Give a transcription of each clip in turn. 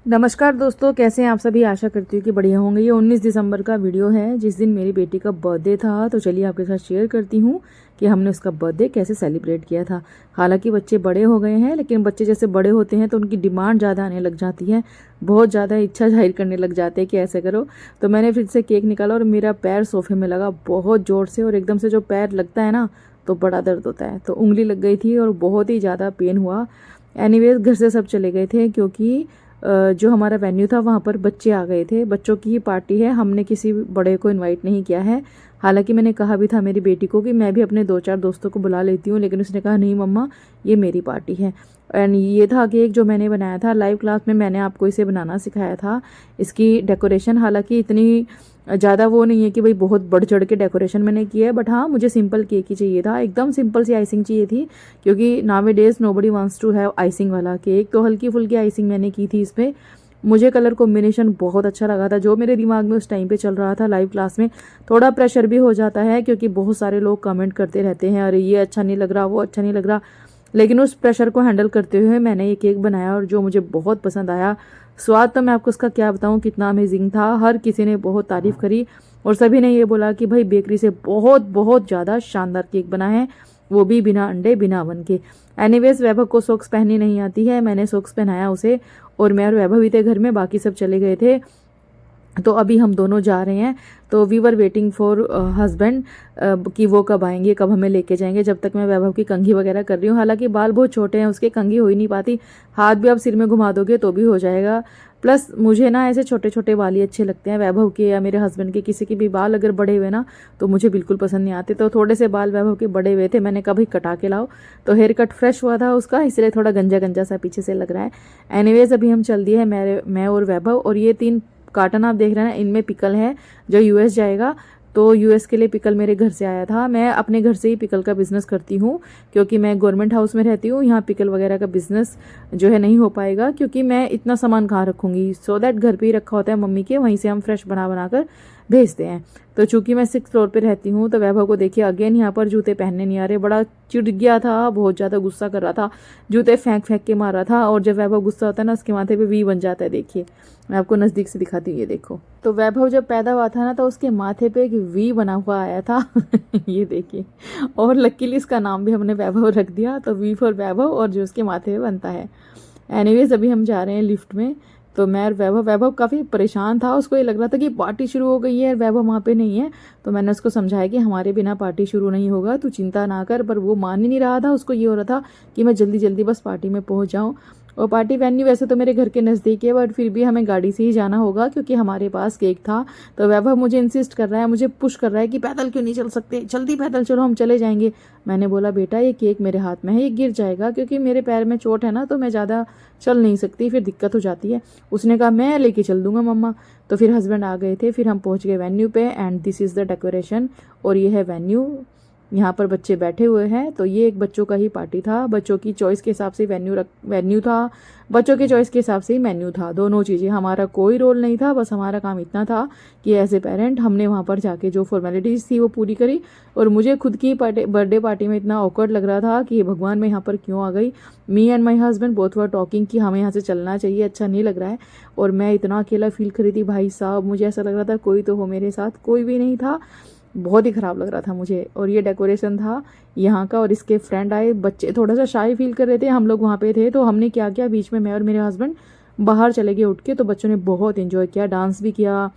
नमस्कार दोस्तों, कैसे हैं आप सभी। आशा करती हूँ कि बढ़िया होंगे। ये 19 दिसंबर का वीडियो है जिस दिन मेरी बेटी का बर्थडे था। तो चलिए आपके साथ शेयर करती हूँ कि हमने उसका बर्थडे कैसे सेलिब्रेट किया था। हालांकि बच्चे बड़े हो गए हैं, लेकिन बच्चे जैसे बड़े होते हैं तो उनकी डिमांड ज़्यादा आने लग जाती है, बहुत ज़्यादा इच्छा जाहिर करने लग जाते हैं कि ऐसे करो। तो मैंने फ्रिज से केक निकाला और मेरा पैर सोफे में लगा बहुत ज़ोर से, और एकदम से जो पैर लगता है ना तो बड़ा दर्द होता है। तो उंगली लग गई थी और बहुत ही ज़्यादा पेन हुआ। एनीवेज घर से सब चले गए थे क्योंकि जो हमारा वेन्यू था वहाँ पर बच्चे आ गए थे। बच्चों की ही पार्टी है, हमने किसी बड़े को इनवाइट नहीं किया है। हालांकि मैंने कहा भी था मेरी बेटी को कि मैं भी अपने 2-4 दोस्तों को बुला लेती हूँ, लेकिन उसने कहा नहीं मम्मा, ये मेरी पार्टी है। एंड ये था केक जो मैंने बनाया था लाइव क्लास में, मैंने आपको इसे बनाना सिखाया था। इसकी डेकोरेशन हालांकि इतनी ज़्यादा वो नहीं है कि भाई बहुत बढ़ चढ़ के डेकोरेशन मैंने की है, बट हाँ मुझे सिंपल केक ही चाहिए था, एकदम सिंपल सी आइसिंग चाहिए थी, क्योंकि nowadays nobody wants to have icing वाला केक। तो हल्की फुल्की आइसिंग मैंने की थी इस पर। मुझे कलर कॉम्बिनेशन बहुत अच्छा लगा था जो मेरे दिमाग में उस टाइम पे चल रहा था लाइव क्लास में। थोड़ा प्रेशर भी हो जाता है क्योंकि बहुत सारे लोग कमेंट करते रहते हैं, अरे ये अच्छा नहीं लग रहा, वो अच्छा नहीं लग रहा, लेकिन उस प्रेशर को हैंडल करते हुए मैंने ये केक बनाया और जो मुझे बहुत पसंद आया। स्वाद तो मैं आपको उसका क्या बताऊं, कितना अमेजिंग था। हर किसी ने बहुत तारीफ़ करी और सभी ने ये बोला कि भाई बेकरी से बहुत बहुत ज़्यादा शानदार केक बना है, वो भी बिना अंडे बिना अवन के। एनीवेज वैभव को सॉक्स पहननी नहीं आती है, मैंने सॉक्स पहनाया उसे, और मैं और वैभव ही थे घर में, बाकी सब चले गए थे। तो अभी हम दोनों जा रहे हैं। तो we were waiting for husband कि वो कब आएंगे, कब हमें लेके जाएंगे। जब तक मैं वैभव की कंघी वगैरह कर रही हूँ, हालांकि बाल बहुत छोटे हैं उसके, कंघी हो ही नहीं पाती। हाथ भी आप सिर में घुमा दोगे तो भी हो जाएगा। प्लस मुझे ना ऐसे छोटे छोटे बाल ही अच्छे लगते हैं, वैभव के या मेरे हस्बैंड के किसी के भी बाल अगर बड़े हुए ना तो मुझे बिल्कुल पसंद नहीं आते। तो थोड़े से बाल वैभव के बड़े हुए थे, मैंने कभी कटा के लाओ, तो हेयर कट फ्रेश हुआ था उसका, इसलिए थोड़ा गंजा गंजा सा पीछे से लग रहा है। एनीवेज अभी हम चल दिए हैं मैं और वैभव, और ये 3 कार्टन आप देख रहे हैं इनमें पिकल है जो यूएस जाएगा। तो यूएस के लिए पिकल मेरे घर से आया था। मैं अपने घर से ही पिकल का बिज़नेस करती हूँ क्योंकि मैं गवर्नमेंट हाउस में रहती हूँ। यहाँ पिकल वगैरह का बिज़नेस जो है नहीं हो पाएगा क्योंकि मैं इतना सामान कहाँ रखूँगी। सो दैट घर पे ही रखा होता है मम्मी के, वहीं से हम फ्रेश बना बना कर भेजते हैं। तो चूंकि मैं 6th फ्लोर पे रहती हूँ तो वैभव को देखिए अगेन यहाँ पर जूते पहनने नहीं आ रहे, बड़ा चिढ़ गया था, बहुत ज़्यादा गुस्सा कर रहा था, जूते फेंक फेंक के मार रहा था। और जब वैभव गुस्सा होता है ना उसके माथे पे वी बन जाता है। देखिए मैं आपको नज़दीक से दिखाती हूँ, ये देखो। तो वैभव जब पैदा हुआ था ना तो उसके माथे पे एक वी बना हुआ आया था ये देखिए। और लकीली इसका नाम भी हमने वैभव रख दिया, तो वी फॉर वैभव, और जो उसके माथे पे बनता है। एनीवेज अभी हम जा रहे हैं लिफ्ट में। तो मैं और वैभव काफ़ी परेशान था, उसको ये लग रहा था कि पार्टी शुरू हो गई है और वैभव वहाँ पे नहीं है। तो मैंने उसको समझाया कि हमारे बिना पार्टी शुरू नहीं होगा, तू चिंता ना कर, पर वो मान ही नहीं रहा था। उसको ये हो रहा था कि मैं जल्दी जल्दी बस पार्टी में पहुँच जाऊँ। और पार्टी वेन्यू वैसे तो मेरे घर के नज़दीक है, बट फिर भी हमें गाड़ी से ही जाना होगा क्योंकि हमारे पास केक था। तो वैभव मुझे इंसिस्ट कर रहा है, मुझे पुश कर रहा है कि पैदल क्यों नहीं चल सकते, जल्दी पैदल चलो, हम चले जाएंगे। मैंने बोला बेटा ये केक मेरे हाथ में है, ये गिर जाएगा, क्योंकि मेरे पैर में चोट है ना तो मैं ज़्यादा चल नहीं सकती, फिर दिक्कत हो जाती है। उसने कहा मैं लेके चल दूंगा मम्मा। तो फिर हस्बैंड आ गए थे, फिर हम पहुंच गए वेन्यू पे। And this is the decoration, और ये है वेन्यू। यहाँ पर बच्चे बैठे हुए हैं। तो ये एक बच्चों का ही पार्टी था, बच्चों की चॉइस के हिसाब से वेन्यू था, बच्चों के चॉइस के हिसाब से ही मेन्यू था। दोनों चीज़ें, हमारा कोई रोल नहीं था, बस हमारा काम इतना था कि एज ए पेरेंट हमने वहाँ पर जाके जो फॉर्मेलिटीज़ थी वो पूरी करी। और मुझे खुद की बर्थडे पार्टी में इतना ऑकवर्ड लग रहा था कि भगवान मैं यहाँ पर क्यों आ गई। Me and my husband both were talking कि हमें यहाँ से चलना चाहिए, अच्छा नहीं लग रहा है। और मैं इतना अकेला फील कर रही थी भाई साहब, मुझे ऐसा लग रहा था कोई तो हो मेरे साथ, कोई भी नहीं था, बहुत ही ख़राब लग रहा था मुझे। और ये डेकोरेशन था यहाँ का, और इसके फ्रेंड आए, बच्चे थोड़ा सा शाय फील कर रहे थे, हम लोग वहाँ पे थे। तो हमने क्या किया, बीच में मैं और मेरे हस्बैंड बाहर चले गए उठ के। तो बच्चों ने बहुत इन्जॉय किया, डांस भी किया,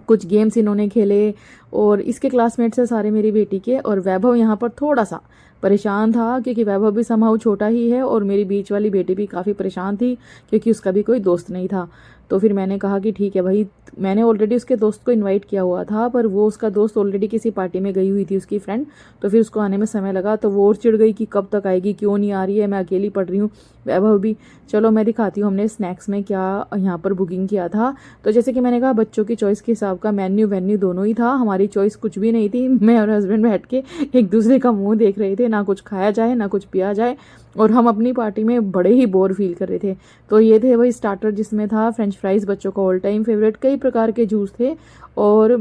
कुछ गेम्स इन्होंने खेले। और इसके क्लासमेट्स हैं सारे मेरी बेटी के। और वैभव यहाँ पर थोड़ा सा परेशान था क्योंकि वैभव भी समहाउ छोटा ही है, और मेरी बीच वाली बेटी भी काफ़ी परेशान थी क्योंकि उसका भी कोई दोस्त नहीं था। तो फिर मैंने कहा कि ठीक है भाई, मैंने ऑलरेडी उसके दोस्त को इनवाइट किया हुआ था, पर वो उसका दोस्त ऑलरेडी किसी पार्टी में गई हुई थी, उसकी फ्रेंड। तो फिर उसको आने में समय लगा, तो वो और चिढ़ गई कि कब तक आएगी, क्यों नहीं आ रही है, मैं अकेली पढ़ रही हूँ, वैभव भी। चलो मैं दिखाती हूँ हमने स्नैक्स में क्या यहाँ पर बुकिंग किया था। तो जैसे कि मैंने कहा बच्चों की चॉइस के हिसाब का मेन्यू वेन्यू दोनों ही था, हमारी चॉइस कुछ भी नहीं थी। मैं और हस्बैंड बैठ के एक दूसरे का मुंह देख रहे थे, ना कुछ खाया जाए ना कुछ पिया जाए, और हम अपनी पार्टी में बड़े ही बोर फील कर रहे थे। तो ये थे भाई स्टार्टर, जिसमें था फ्रेंच फ्राइज़, बच्चों का ऑल टाइम फेवरेट, कई प्रकार के जूस थे, और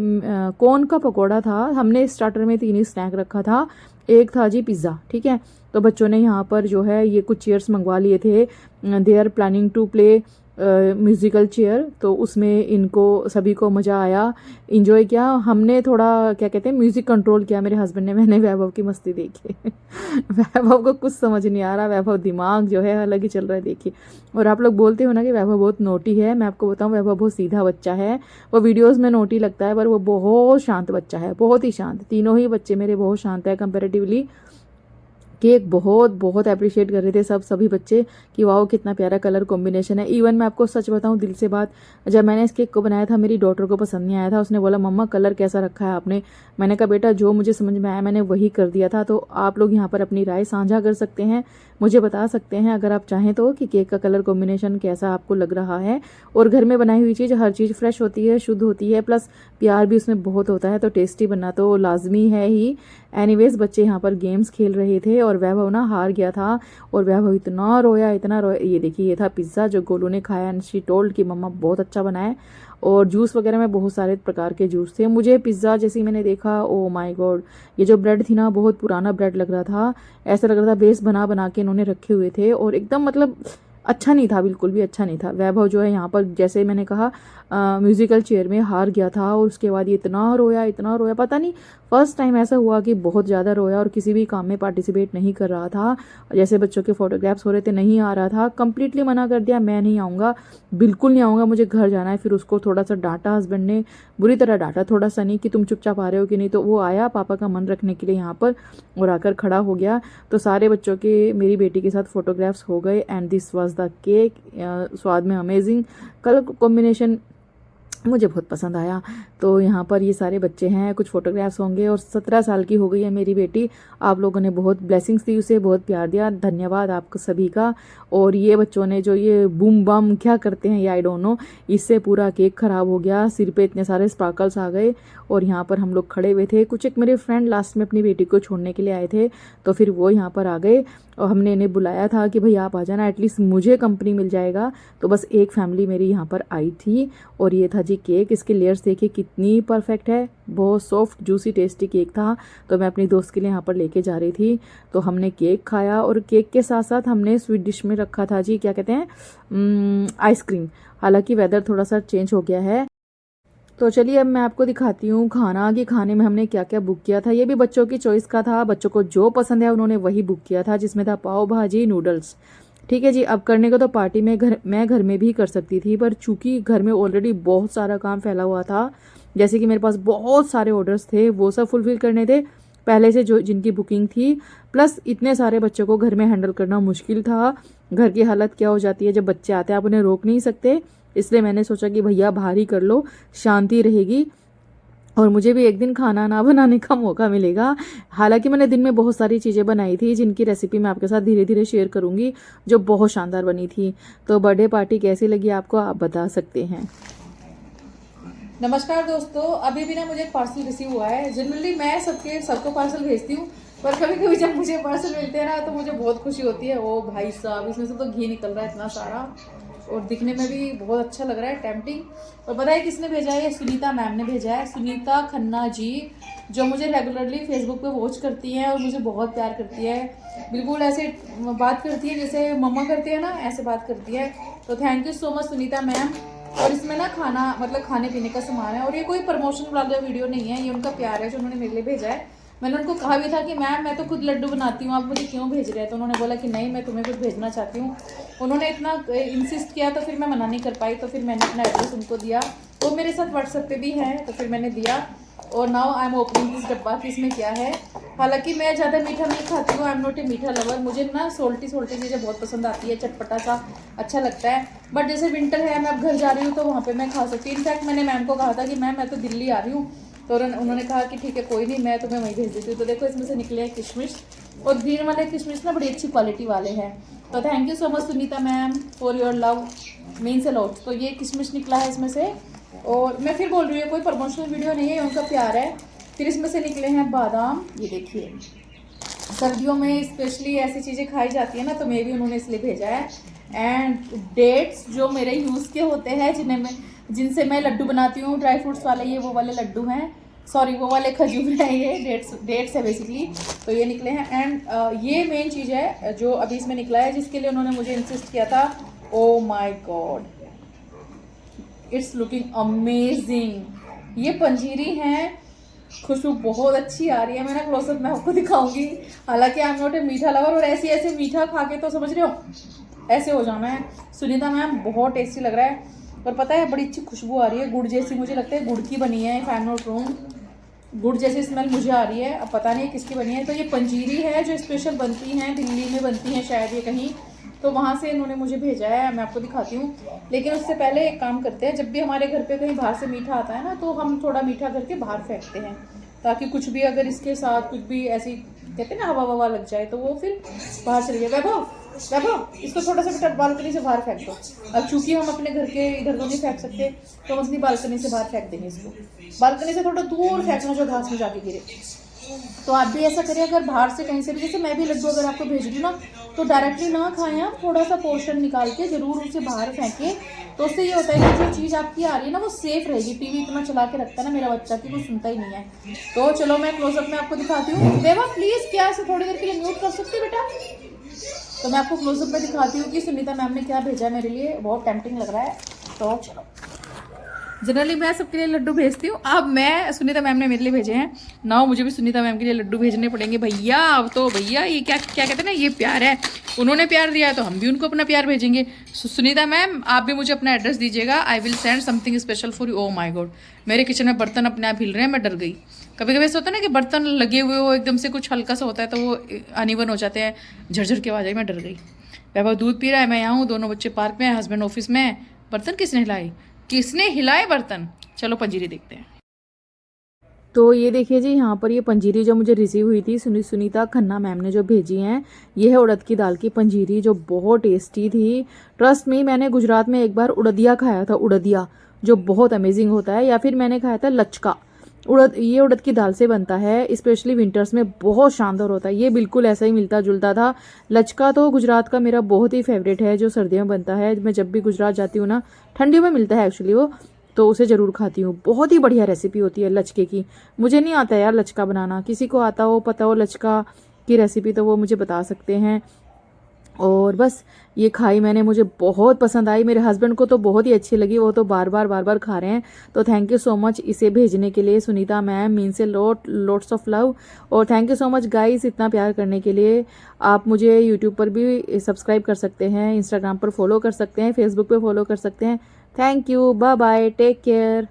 कॉर्न का पकौड़ा था। हमने स्टार्टर में 3 ही स्नैक रखा था, एक था जी पिज़्ज़ा, ठीक है। तो बच्चों ने यहाँ पर जो है ये कुछ चेयर्स मंगवा लिए थे, they are planning to play musical chair, तो उसमें इनको सभी को मज़ा आया, इंजॉय किया। हमने थोड़ा क्या कहते हैं म्यूज़िक कंट्रोल किया मेरे हस्बैंड ने, मैंने वैभव की मस्ती देखी। वैभव को कुछ समझ नहीं आ रहा, वैभव दिमाग जो है अलग ही चल रहा है देखिए। और आप लोग बोलते हो ना कि वैभव बहुत नोटी है, मैं आपको बताऊं वैभव बहुत सीधा बच्चा है। वो वीडियोज़ में नोटी लगता है पर वो बहुत शांत बच्चा है, बहुत ही शांत। तीनों ही बच्चे मेरे बहुत शांत है कंपेरेटिवली। केक बहुत बहुत अप्रिशिएट कर रहे थे सभी बच्चे कि वाह कितना प्यारा कलर कॉम्बिनेशन है। इवन मैं आपको सच बताऊं दिल से बात, जब मैंने इस केक को बनाया था मेरी डॉटर को पसंद नहीं आया था। उसने बोला मम्मा कलर कैसा रखा है आपने। मैंने कहा बेटा जो मुझे समझ में आया मैंने वही कर दिया था। तो आप लोग यहाँ पर अपनी राय साझा कर सकते हैं, मुझे बता सकते हैं अगर आप चाहें तो कि केक का कलर कॉम्बिनेशन कैसा आपको लग रहा है। और घर में बनाई हुई चीज़ हर चीज़ फ्रेश होती है, शुद्ध होती है, प्लस प्यार भी उसमें बहुत होता है, तो टेस्टी बनना तो लाजमी है ही। एनीवेज बच्चे यहाँ पर गेम्स खेल रहे थे और वैभव ना हार गया था और वैभव इतना रोया इतना रोया। ये देखिए ये था पिज़्ज़ा जो गोलू ने खाया एंड शी टोल्ड कि मम्मा बहुत अच्छा बना है। और जूस वगैरह में बहुत सारे प्रकार के जूस थे। मुझे पिज़्ज़ा जैसे ही मैंने देखा ओ माय गॉड, ये जो ब्रेड थी ना बहुत पुराना ब्रेड लग रहा था। ऐसा लग रहा था बेस बना बना के इन्होंने रखे हुए थे और एकदम मतलब अच्छा नहीं था, बिल्कुल भी अच्छा नहीं था। वैभव जो है यहाँ पर जैसे मैंने कहा म्यूजिकल चेयर में हार गया था और उसके बाद ये इतना रोया, पता नहीं फर्स्ट टाइम ऐसा हुआ कि बहुत ज़्यादा रोया और किसी भी काम में पार्टिसिपेट नहीं कर रहा था। जैसे बच्चों के फोटोग्राफ्स हो रहे थे नहीं आ रहा था, कंप्लीटली मना कर दिया मैं नहीं आऊँगा, बिल्कुल नहीं आऊँगा, मुझे घर जाना है। फिर उसको थोड़ा सा डांटा हस्बैंड ने, बुरी तरह डांटा, थोड़ा सा नहीं कि तुम चुपचाप आ रहे हो कि नहीं। तो वो आया पापा का मन रखने के लिए यहाँ पर और आकर खड़ा हो गया। तो सारे बच्चों के मेरी बेटी के साथ फोटोग्राफ्स हो गए and this was the cake. स्वाद में अमेजिंग, कलर कॉम्बिनेशन मुझे बहुत पसंद आया। तो यहाँ पर ये सारे बच्चे हैं, कुछ फोटोग्राफ्स होंगे और 17 साल की हो गई है मेरी बेटी। आप लोगों ने बहुत ब्लेसिंग्स दी उसे, बहुत प्यार दिया, धन्यवाद आपको सभी का। और ये बच्चों ने जो ये बूम बम क्या करते हैं ये आई डोंट नो, इससे पूरा केक ख़राब हो गया, सिर पे इतने सारे स्पार्कल्स आ गए। और यहाँ पर हम लोग खड़े हुए थे, कुछ एक मेरे फ्रेंड लास्ट में अपनी बेटी को छोड़ने के लिए आए थे, तो फिर वो यहाँ पर आ गए और हमने इन्हें बुलाया था कि भाई आप आ जाना, एटलीस्ट मुझे कंपनी मिल जाएगा। तो बस एक फैमिली मेरी यहाँ पर आई थी। और ये था जी केक, इसके लेयर्स देखिए कितनी परफेक्ट है, बहुत सॉफ्ट जूसी टेस्टी केक था। तो मैं अपनी दोस्त के लिए यहाँ पर लेके जा रही थी, तो हमने केक खाया और केक के साथ साथ हमने स्वीट डिश में रखा था जी क्या कहते हैं आइसक्रीम। हालांकि वेदर थोड़ा सा चेंज हो गया है। तो चलिए अब मैं आपको दिखाती हूँ खाना कि खाने में हमने क्या क्या बुक किया था। ये भी बच्चों की चॉइस का था, बच्चों को जो पसंद है उन्होंने वही बुक किया था, जिसमें था पाव भाजी नूडल्स। ठीक है जी। अब करने को तो पार्टी में मैं घर में भी कर सकती थी, पर चूंकि घर में ऑलरेडी बहुत सारा काम फैला हुआ था, जैसे कि मेरे पास बहुत सारे ऑर्डर्स थे वो सब फुलफिल करने थे पहले से जो जिनकी बुकिंग थी, प्लस इतने सारे बच्चों को घर में हैंडल करना मुश्किल था। घर की हालत क्या हो जाती है जब बच्चे आते हैं, आप उन्हें रोक नहीं सकते। इसलिए मैंने सोचा कि भैया बाहर ही कर लो, शांति रहेगी और मुझे भी एक दिन खाना ना बनाने का मौका मिलेगा। हालांकि मैंने दिन में बहुत सारी चीज़ें बनाई थी जिनकी रेसिपी मैं आपके साथ धीरे धीरे शेयर करूंगी, जो बहुत शानदार बनी थी। तो बर्थडे पार्टी कैसी लगी आपको आप बता सकते हैं। नमस्कार दोस्तों, अभी भी ना मुझे एक पार्सल रिसीव हुआ है। जनरली मैं सबको पार्सल भेजती हूँ, पर कभी कभी जब मुझे पार्सल मिलते हैं ना तो मुझे बहुत खुशी होती है। ओ भाई साहब, इसमें से तो घी निकल रहा है इतना सारा और दिखने में भी बहुत अच्छा लग रहा है, टेम्पटिंग। और पता है किसने भेजा है? ये सुनीता मैम ने भेजा है, सुनीता खन्ना जी, जो मुझे रेगुलरली फेसबुक पे वॉच करती हैं और मुझे बहुत प्यार करती है। बिल्कुल ऐसे बात करती है जैसे मम्मा करती है ना, ऐसे बात करती है। तो thank you so much Sunita ma'am. और इसमें ना खाना मतलब खाने पीने का सामान है और ये कोई प्रमोशन वाला वीडियो नहीं है, ये उनका प्यार है जो उन्होंने मेरे लिए भेजा है। मैंने उनको कहा भी था कि मैम मैं तो खुद लड्डू बनाती हूँ, आप मुझे क्यों भेज रहे हैं? तो उन्होंने बोला कि नहीं मैं तुम्हें कुछ भेजना चाहती हूँ। उन्होंने इतना इंसिस्ट किया तो फिर मैं मना नहीं कर पाई, तो फिर मैंने अपना एड्रेस उनको दिया। वो मेरे साथ व्हाट्सएप पे भी है, तो फिर मैंने दिया। और now I am opening this डब्बा कि इसमें क्या है। हालांकि मैं ज़्यादा मीठा नहीं खाती हूँ, आई एम नॉट ए मीठा लवर। मुझे ना सोल्टी चीज़ें बहुत पसंद आती है, चटपटा सा अच्छा लगता है। बट जैसे विंटर है, मैं अब घर जा रही हूँ तो वहाँ पे मैं खा सकती हूँ। इनफैक्ट मैंने मैम को कहा था कि मैम मैं तो दिल्ली आ रही हूँ, तो उन्होंने कहा कि ठीक है कोई नहीं, मैं तुम्हें वहीं भेज देती हूँ। तो देखो इसमें से निकले हैं किशमिश, और ग्रीन वाले किशमिश ना बड़ी अच्छी क्वालिटी वाले हैं। तो thank you so much Sunita ma'am for your love, means a lot. तो ये किशमिश निकला है इसमें से, और मैं फिर बोल रही हूँ कोई प्रमोशनल वीडियो नहीं है, उनका प्यार है। फिर इसमें से निकले हैं बादाम, ये देखिए सर्दियों में स्पेशली ऐसी चीज़ें खाई जाती है ना, तो मैं भी उन्होंने इसलिए भेजा है। एंड डेट्स जो मेरे यूज़ के होते हैं, जिनसे मैं लड्डू बनाती हूँ, ड्राई फ्रूट्स वाले, ये वो वाले लड्डू हैं, सॉरी वो वाले खजूर हैं, ये डेट्स है बेसिकली। तो ये निकले हैं। एंड ये मेन चीज़ है जो अभी इसमें निकला है, जिसके लिए उन्होंने मुझे इंसिस्ट किया था। Oh my God, it's looking amazing. ये पंजीरी है, खुशबू बहुत अच्छी आ रही है। मैंने क्लोजअप में आपको दिखाऊंगी। हालांकि आई एम नॉट ए मीठा लवर, और ऐसे मीठा खा के तो समझ रहे हो ऐसे हो जाना है। सुनीता मैम बहुत टेस्टी लग रहा है, और पता है बड़ी अच्छी खुशबू आ रही है, गुड़ जैसी। मुझे लगता है गुड़ की बनी है, if I am not wrong. गुड़ जैसी स्मेल मुझे आ रही है, अब पता नहीं किसकी बनी है। तो ये पंजीरी है जो स्पेशल बनती हैं, दिल्ली में बनती हैं शायद ये कहीं, तो वहाँ से इन्होंने मुझे भेजा है, मैं आपको दिखाती हूँ। लेकिन उससे पहले एक काम करते हैं, जब भी हमारे घर पे कहीं बाहर से मीठा आता है ना, तो हम थोड़ा मीठा करके बाहर फेंकते हैं, ताकि कुछ भी अगर इसके साथ कुछ भी ऐसी कहते हैं ना हवा ववा लग जाए तो वो फिर बाहर चले जाए। वैभव इसको थोड़ा सा बेटा बालकनी से बाहर फेंक दो। अब चूंकि हम अपने घर के इधर तो नहीं फेंक सकते, तो हम अपनी बालकनी से बाहर फेंक देंगे इसको। बालकनी से थोड़ा दूर फेंकना जो घास में जाके गिरे। तो आप भी ऐसा करें, अगर बाहर से कहीं से भी, जैसे मैं भी लड्डू अगर आपको भेज रही हूँ ना, तो डायरेक्टली ना खाएं आप, थोड़ा सा पोर्शन निकाल के जरूर उसे बाहर फेंकें। तो उससे ये होता है कि जो चीज़ आपकी आ रही है ना वो सेफ रहेगी। टीवी इतना चला के रखता है ना मेरा बच्चा कि कुछ सुनता ही नहीं है। तो चलो मैं क्लोजअप में आपको दिखाती हूँ। देवा प्लीज़ क्या ऐसे थोड़ी देर के लिए म्यूट कर सकते बेटा? तो मैं आपको क्लोजअप में दिखाती हूँ कि सुनीता मैम ने क्या भेजा है मेरे लिए। बहुत टेम्पटिंग लग रहा है। तो चलो, जनरली मैं सबके लिए लड्डू भेजती हूँ, अब मैं सुनीता मैम ने मेरे लिए भेजे हैं ना, मुझे भी सुनीता मैम के लिए लड्डू भेजने पड़ेंगे भैया। अब तो भैया ये क्या क्या कहते हैं ना, ये प्यार है, उन्होंने प्यार दिया है तो हम भी उनको अपना प्यार भेजेंगे। सुनीता मैम आप भी मुझे अपना एड्रेस दीजिएगा, I will send something special for you. Oh my God, मेरे किचन में बर्तन अपने आप हिल रहे हैं, मैं डर गई। कभी कभी ऐसा होता है ना कि बर्तन लगे हुए हो, एकदम से कुछ हल्का सा होता है तो वो अनइवन हो जाते हैं, झरझर की आवाज़ आई, मैं डर गई। वैभव दूध पी रहा है, मैं यहाँ हूँ, दोनों बच्चे पार्क में, हस्बैंड ऑफिस में। बर्तन किसने हिलाए, किसने हिलाए बर्तन? चलो पंजीरी देखते हैं। तो ये देखिए जी, यहाँ पर ये पंजीरी जो मुझे रिसीव हुई थी सुनीता खन्ना मैम ने जो भेजी हैं, ये है उड़द की दाल की पंजीरी जो बहुत टेस्टी थी। ट्रस्ट मी, मैंने गुजरात में एक बार उड़दिया खाया था, उड़दिया जो बहुत अमेजिंग होता है, या फिर मैंने खाया था लचका। ये उड़द की दाल से बनता है, स्पेशली विंटर्स में बहुत शानदार होता है। ये बिल्कुल ऐसा ही मिलता जुलता था। लचका तो गुजरात का मेरा बहुत ही फेवरेट है, जो सर्दियों में बनता है। मैं जब भी गुजरात जाती हूँ ना, ठंडियों में मिलता है एक्चुअली वो, तो उसे ज़रूर खाती हूँ। बहुत ही बढ़िया रेसिपी होती है लचके की। मुझे नहीं आता यार लचका बनाना, किसी को आता हो, पता हो लचका की रेसिपी तो वो मुझे बता सकते हैं। और बस ये खाई मैंने, मुझे बहुत पसंद आई। मेरे हस्बैंड को तो बहुत ही अच्छी लगी, वो तो बार बार खा रहे हैं। तो थैंक यू सो मच इसे भेजने के लिए सुनीता मैम, मीन से लोट्स ऑफ लव। और thank you so much guys इतना प्यार करने के लिए। आप मुझे यूट्यूब पर भी सब्सक्राइब कर सकते हैं, इंस्टाग्राम पर फॉलो कर सकते हैं, फेसबुक पर फॉलो कर सकते हैं। Thank you, bye bye, take care.